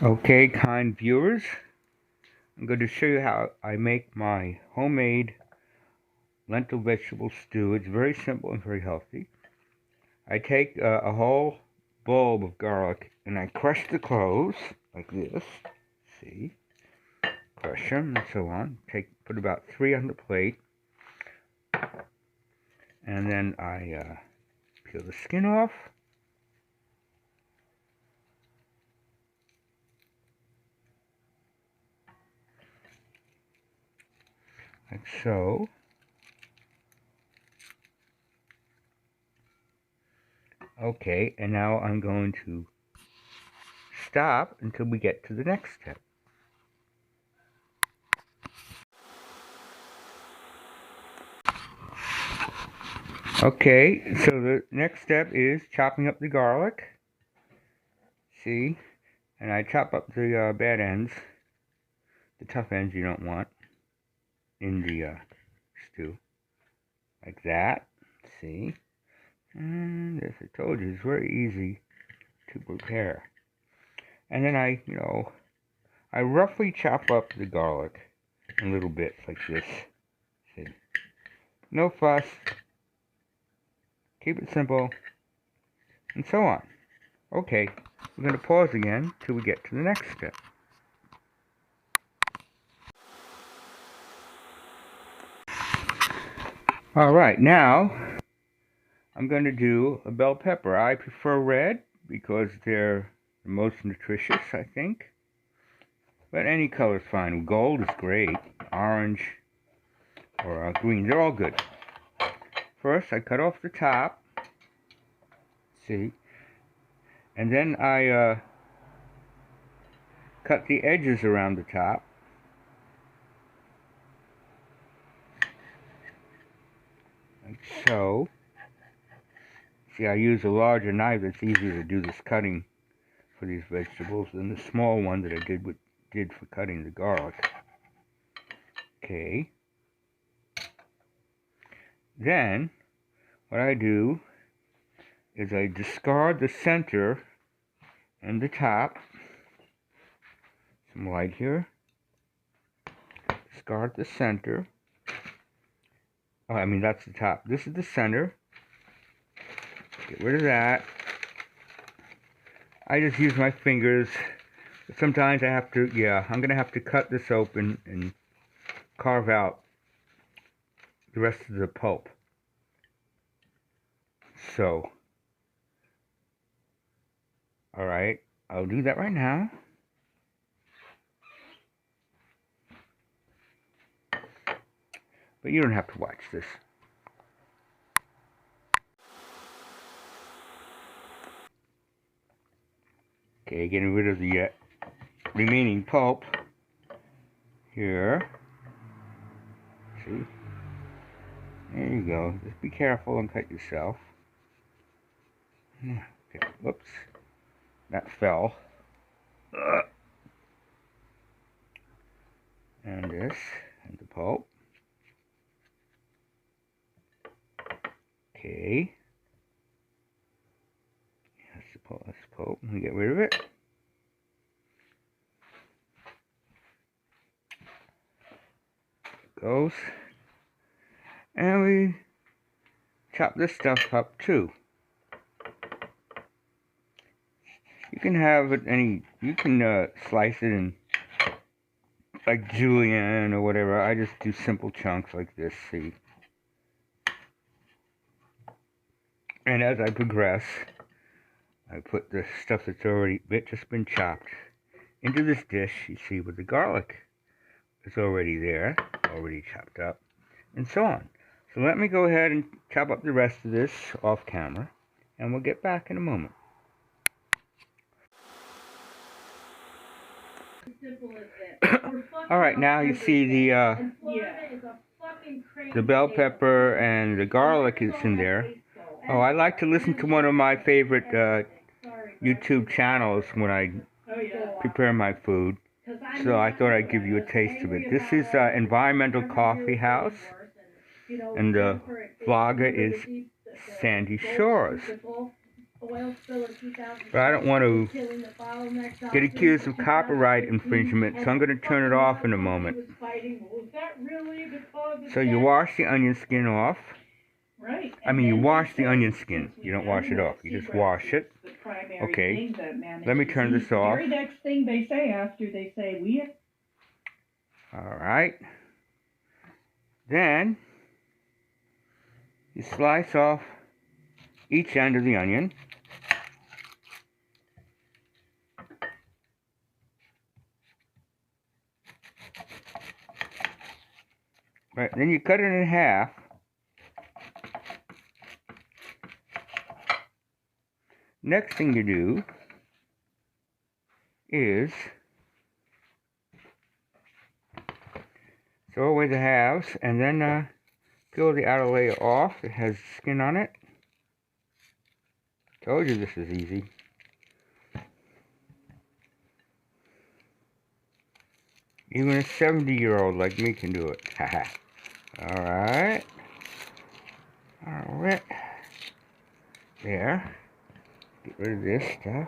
Okay, kind viewers, I'm going to show you how I make my homemade lentil vegetable stew. It's very simple and very healthy. I take a whole bulb of garlic and I crush the cloves like this. See? Crush them and so on. Put about 3 on the plate. And then I peel the skin off. Like so. Okay, and now I'm going to stop until we get to the next step. Okay, so the next step is chopping up the garlic. See? And I chop up the bad ends, the tough ends you don't want, in the stew. Like that. See? And as I told you, it's very easy to prepare. And then I roughly chop up the garlic in little bits like this. See? No fuss. Keep it simple. And so on. Okay, we're going to pause again till we get to the next step. Alright, now I'm going to do a bell pepper. I prefer red because they're the most nutritious, I think. But any color is fine. Gold is great. Orange or green, they're all good. First, I cut off the top. See? And then I cut the edges around the top. Like so. See, I use a larger knife. It's easier to do this cutting for these vegetables than the small one that I did for cutting the garlic. Okay. Then, what I do is I discard the center and the top. Some light here. Discard the center. Oh, I mean, that's the top. This is the center. Get rid of that. I just use my fingers. Sometimes I have to, I'm going to have to cut this open and carve out the rest of the pulp. So, alright, I'll do that right now. But you don't have to watch this. Okay, getting rid of the remaining pulp here. See? There you go. Just be careful and cut yourself. Okay, whoops. That fell. And this, and the pulp. Okay. That's the pulp. That's the pulp. Let me get rid of it. Goes. And we chop this stuff up too. You can have it you can slice it in like julienne or whatever. I just do simple chunks like this, see. And as I progress, I put the stuff that's just been chopped into this dish, you see, with the garlic. It's already there, already chopped up, and so on. So let me go ahead and chop up the rest of this off camera, and we'll get back in a moment. Alright, now you see the bell pepper and the garlic is in there. Oh, I like to listen to one of my favorite YouTube channels when I prepare my food. So I thought I'd give you a taste of it. This is Environmental Coffee House, and the vlogger is Sandy Shores. But I don't want to get accused of copyright infringement, so I'm going to turn it off in a moment. So you wash the onion skin off. I mean, you wash the onion skin. You don't wash it off. You just wash it. Okay. Let me turn this off. Very next thing they say after they say we. Alright. Then you slice off each end of the onion. Right, then you cut it in half. Next thing you do is throw away the halves and then peel the outer layer off. It has skin on it. Told you this is easy. Even a 70-year-old like me can do it. Haha. Alright. Alright. There. Get rid of this stuff.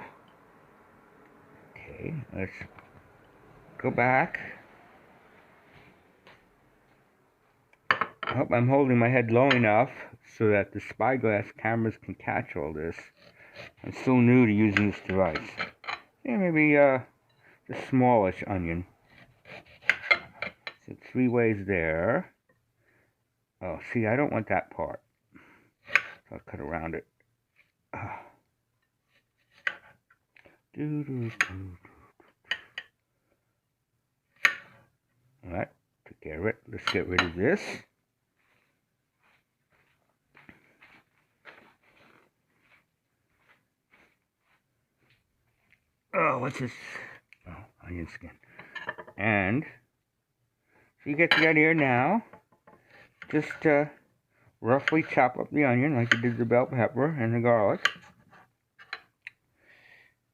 Okay, let's go back. I hope I'm holding my head low enough so that the spyglass cameras can catch all this. I'm still new to using this device. Yeah, maybe the smallish onion. So 3 ways there. Oh, see, I don't want that part. So I'll cut around it. Alright, took care of it. Let's get rid of this. Oh, what's this? Oh, onion skin. And so you get the idea now. Just roughly chop up the onion like you did the bell pepper and the garlic.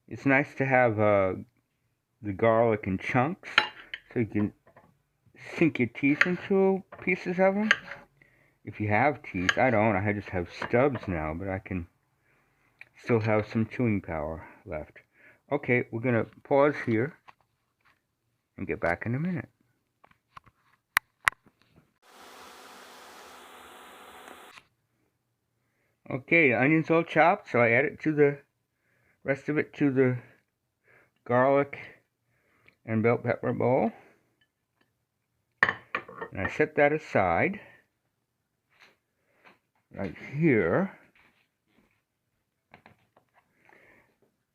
It's nice to have the garlic in chunks so you can sink your teeth into pieces of them. If you have teeth, I don't. I just have stubs now, but I can still have some chewing power left. Okay, we're going to pause here and get back in a minute. Okay, the onion's all chopped, so I add it to the rest of it to the garlic and bell pepper bowl. And I set that aside right here.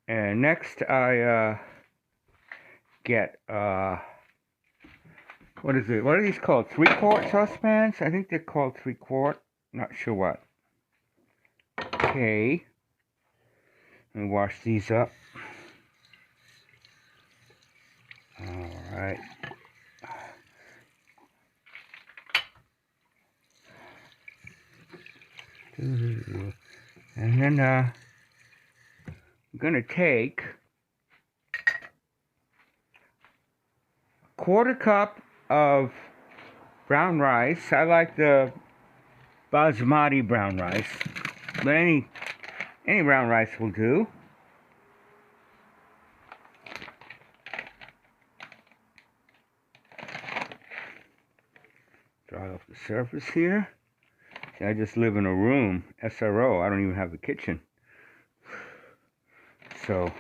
And next I get what is it? What are these called? 3-quart saucepans? I think they're called 3-quart. Not sure what. Okay. Let me wash these up. Alright. And then I'm gonna take a 1/4 cup of brown rice. I like the basmati brown rice, but any brown rice will do. Dry off the surface here. See, I just live in a room, SRO. I don't even have a kitchen. So,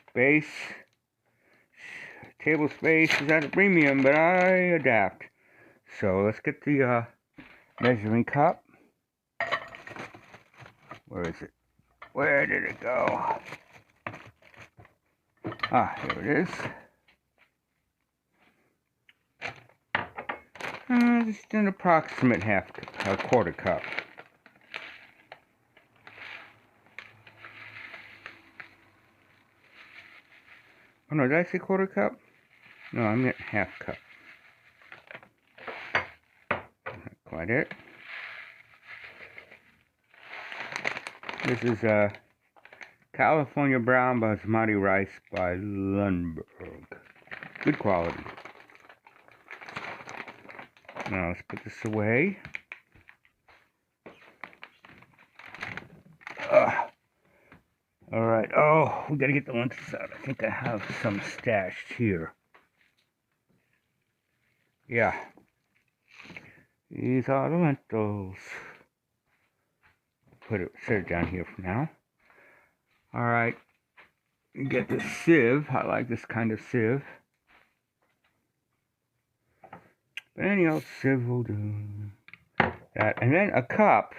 space, table space is at a premium, but I adapt. So, let's get the measuring cup. Where is it? Where did it go? Ah, here it is. Just an approximate 1/4 cup. Oh no, did I say 1/4 cup? No, I meant 1/2 cup. Not quite it. This is California brown basmati rice by Lundberg. Good quality. Now let's put this away. Alright, oh, we gotta get the lentils out. I think I have some stashed here. Yeah. These are the lentils. Set it down here for now. Alright. You get this sieve. I like this kind of sieve. But any old sieve will do. That. And then a cup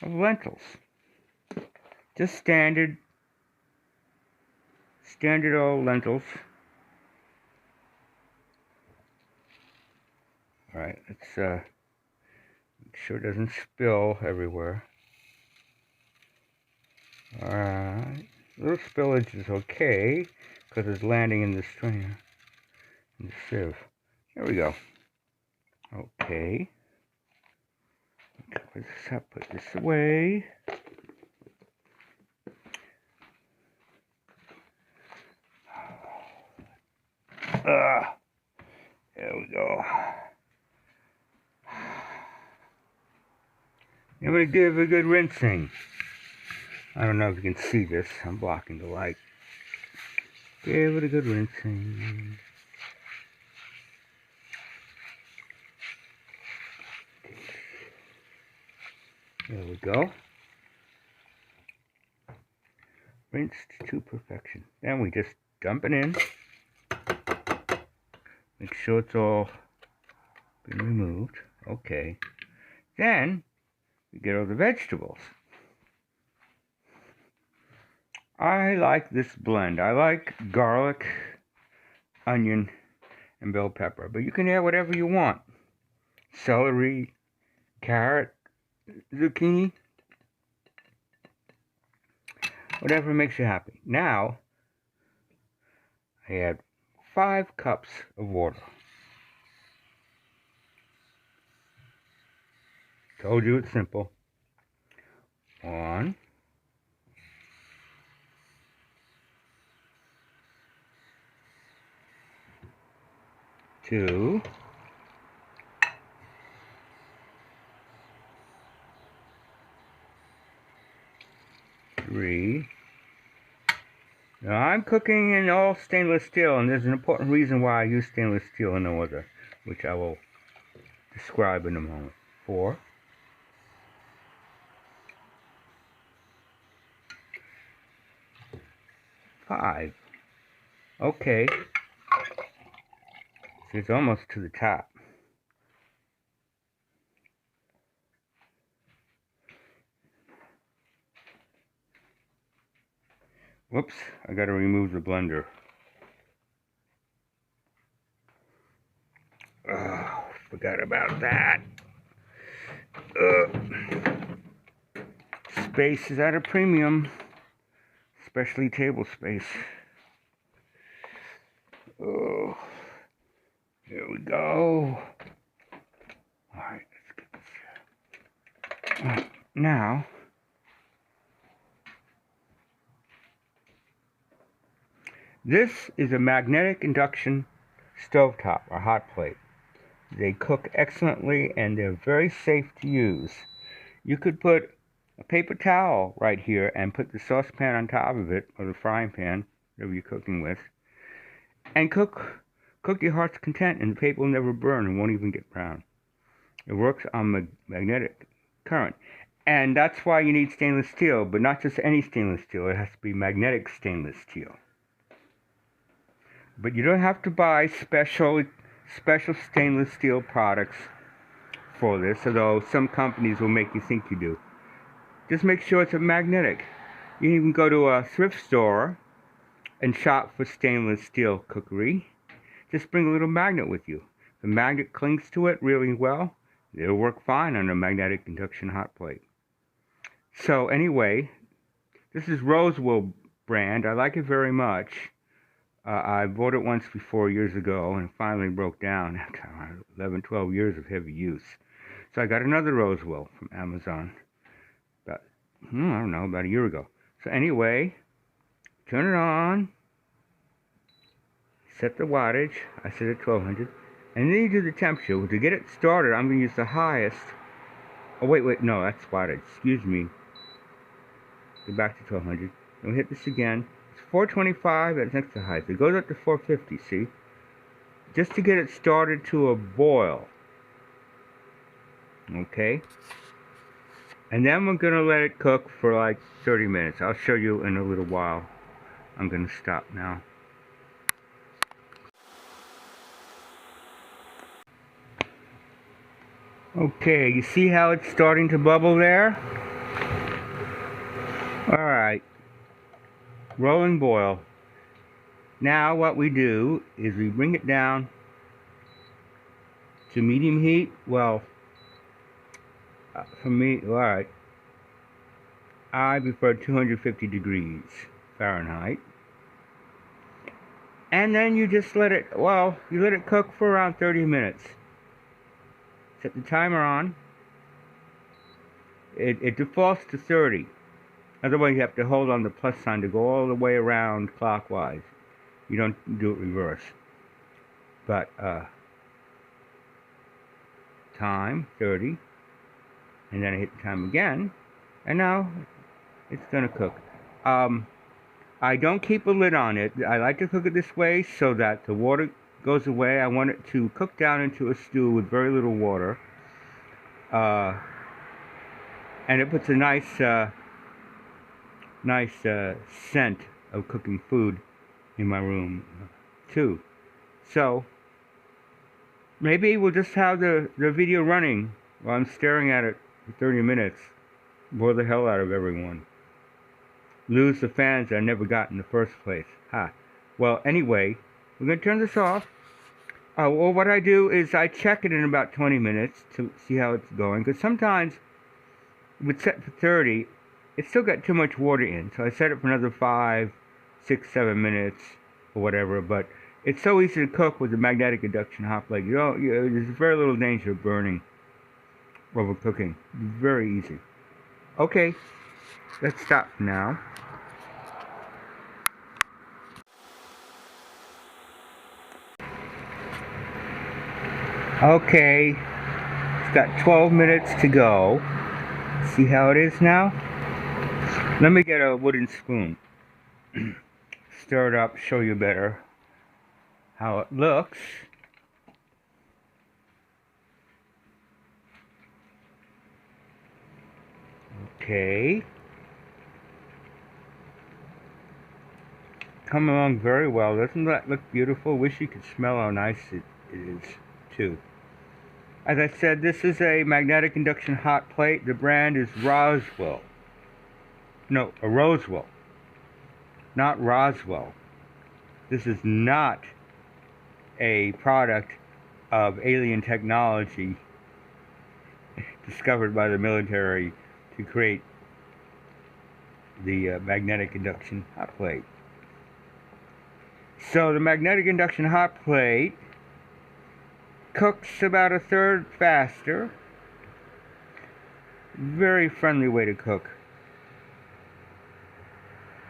of lentils. Just standard old lentils. Alright, let's make sure it doesn't spill everywhere. Alright, little spillage is okay because it's landing in the strainer, in the sieve. There we go. Okay. Cover this up, put this away. There we go. I'm going to give a good rinsing. I don't know if you can see this. I'm blocking the light. Give it a good rinsing. There we go. Rinsed to perfection. Then we just dump it in. Make sure it's all been removed. Okay. Then we get all the vegetables. I like this blend. I like garlic, onion, and bell pepper. But you can add whatever you want. Celery, carrot, zucchini. Whatever makes you happy. Now, I add 5 cups of water. Told you it's simple. 1, 2, 3. Now I'm cooking in all stainless steel, and there's an important reason why I use stainless steel and no other, which I will describe in a moment. 4, 5. Okay. So it's almost to the top. Whoops, I gotta remove the blender. Oh, forgot about that. Space is at a premium, especially table space. Oh, here we go. Alright, let's get this. Now, this is a magnetic induction stovetop or hot plate. They cook excellently and they're very safe to use. You could put a paper towel right here and put the saucepan on top of it, or the frying pan, whatever you're cooking with, and cook your heart's content, and the paper will never burn and won't even get brown. It works on magnetic current. And that's why you need stainless steel, but not just any stainless steel. It has to be magnetic stainless steel. But you don't have to buy special stainless steel products for this, although some companies will make you think you do. Just make sure it's a magnetic. You can even go to a thrift store and shop for stainless steel cookery. Just bring a little magnet with you. The magnet clings to it really well. It'll work fine on a magnetic induction hot plate. So anyway, this is Rosewood brand. I like it very much. I bought it once before years ago and it finally broke down after 11, 12 years of heavy use. So I got another Rosewood from Amazon about, I don't know, about a year ago. So anyway, turn it on, set the wattage, I set it 1200, and then you do the temperature. To get it started, I'm going to use the highest. Oh, wait, no, that's wattage, excuse me. Go back to 1200. Then we hit this again. It's 425 at its extra high. So it goes up to 450, see? Just to get it started to a boil. Okay? And then we're going to let it cook for like 30 minutes. I'll show you in a little while. I'm going to stop now. Okay, you see how it's starting to bubble there? Alright. Rolling boil. Now what we do is we bring it down to medium heat. Well, for me, alright, I prefer 250 degrees Fahrenheit. And then you just let it, well, you let it cook for around 30 minutes. Set the timer on. It defaults to 30. Otherwise you have to hold on the plus sign to go all the way around clockwise. You don't do it reverse. But, time, 30. And then I hit the time again. And now it's gonna cook. I don't keep a lid on it. I like to cook it this way so that the water goes away. I want it to cook down into a stew with very little water. And it puts a nice scent of cooking food in my room too. So maybe we'll just have the video running while I'm staring at it for 30 minutes. Bore the hell out of everyone. Lose the fans I never got in the first place. Ha. Well, anyway, we're going to turn this off. Well, what I do is I check it in about 20 minutes to see how it's going. Because sometimes, if it's set for 30, it's still got too much water in. So I set it for another 5, 6, 7 minutes or whatever. But it's so easy to cook with the magnetic induction hot plate. There's very little danger of burning overcooking. Very easy. Okay, let's stop now. Okay, it's got 12 minutes to go. See how it is now? Let me get a wooden spoon. Stir it up, show you better how it looks. Okay. Come along very well. Doesn't that look beautiful? Wish you could smell how nice it is too. As I said, this is a magnetic induction hot plate. The brand is Roswell. No, a Roswell. Not Roswell. This is not a product of alien technology discovered by the military to create the magnetic induction hot plate. So the magnetic induction hot plate cooks about a third faster. Very friendly way to cook.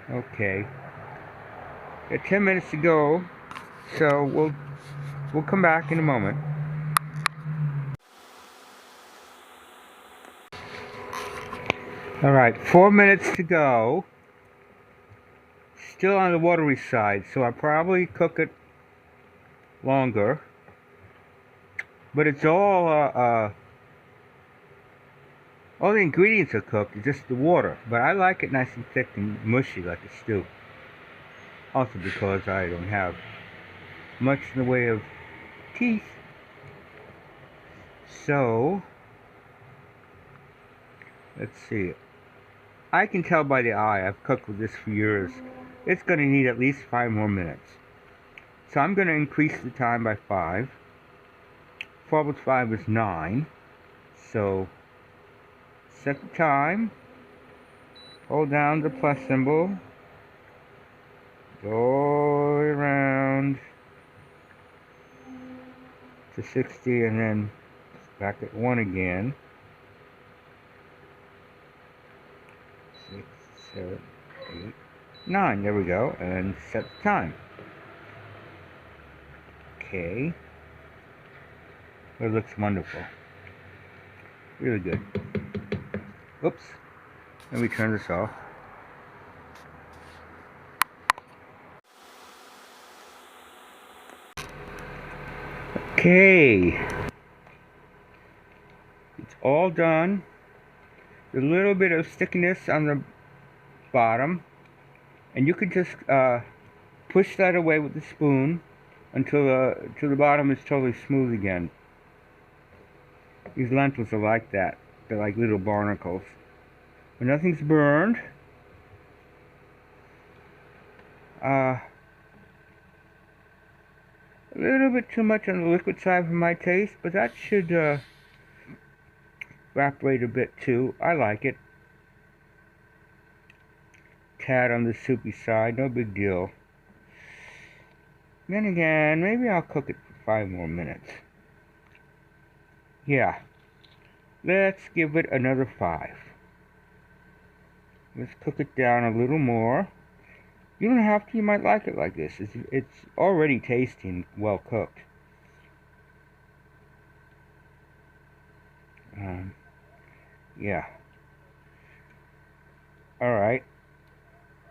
Okay. Got 10 minutes to go, so we'll come back in a moment. Alright, 4 minutes to go. Still on the watery side, so I'll probably cook it longer. But it's all the ingredients are cooked, it's just the water. But I like it nice and thick and mushy like a stew. Also because I don't have much in the way of teeth. So, let's see. I can tell by the eye, I've cooked with this for years. It's going to need at least 5 more minutes. So I'm going to increase the time by 5. 4 plus 5 is 9. So, set the time. Hold down the plus symbol. Go around to 60 and then back at 1 again. 6, 7, 8, 9. There we go. And set the time. Okay. It looks wonderful. Really good. Oops. Let me turn this off. Okay, it's all done. A little bit of stickiness on the bottom, and you can just push that away with the spoon until the bottom is totally smooth again. These lentils are like that. They're like little barnacles. But nothing's burned. A little bit too much on the liquid side for my taste, but that should evaporate a bit too. I like it. Tad on the soupy side, no big deal. Then again, maybe I'll cook it for 5 more minutes. Yeah, let's give it another 5. Let's cook it down a little more. You don't have to, you might like it like this. It's already tasting well cooked. Yeah. Alright.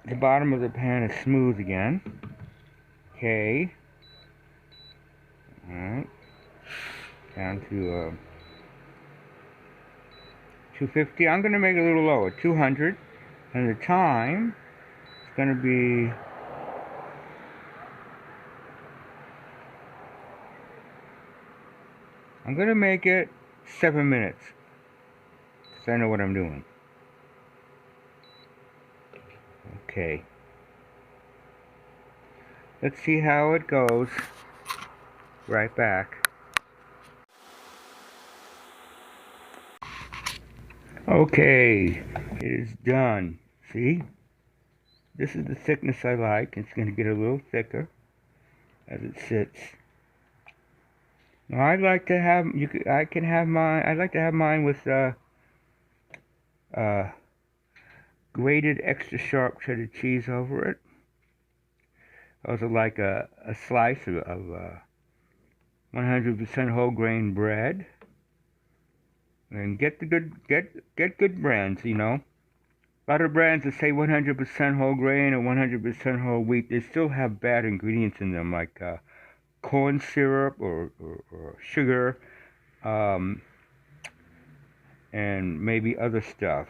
The bottom of the pan is smooth again. Okay. Alright. Down to 250. I'm going to make it a little lower. 200. And the time is going to be... I'm going to make it 7 minutes. Because I know what I'm doing. Okay. Let's see how it goes. Right back. Okay, it is done. See? This is the thickness I like. It's going to get a little thicker as it sits. Now I'd like to have I'd like to have mine with grated extra sharp cheddar cheese over it. Also like a slice of 100% whole grain bread. And get good brands, you know. A lot of brands that say 100% whole grain or 100% whole wheat, they still have bad ingredients in them, like corn syrup or sugar, and maybe other stuff.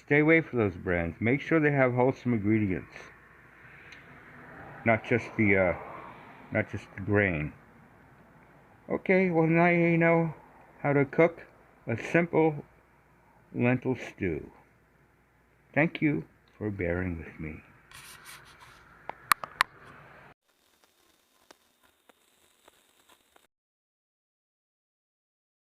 Stay away from those brands. Make sure they have wholesome ingredients, not just the grain. Okay, well now you know how to cook a simple lentil stew. Thank you for bearing with me.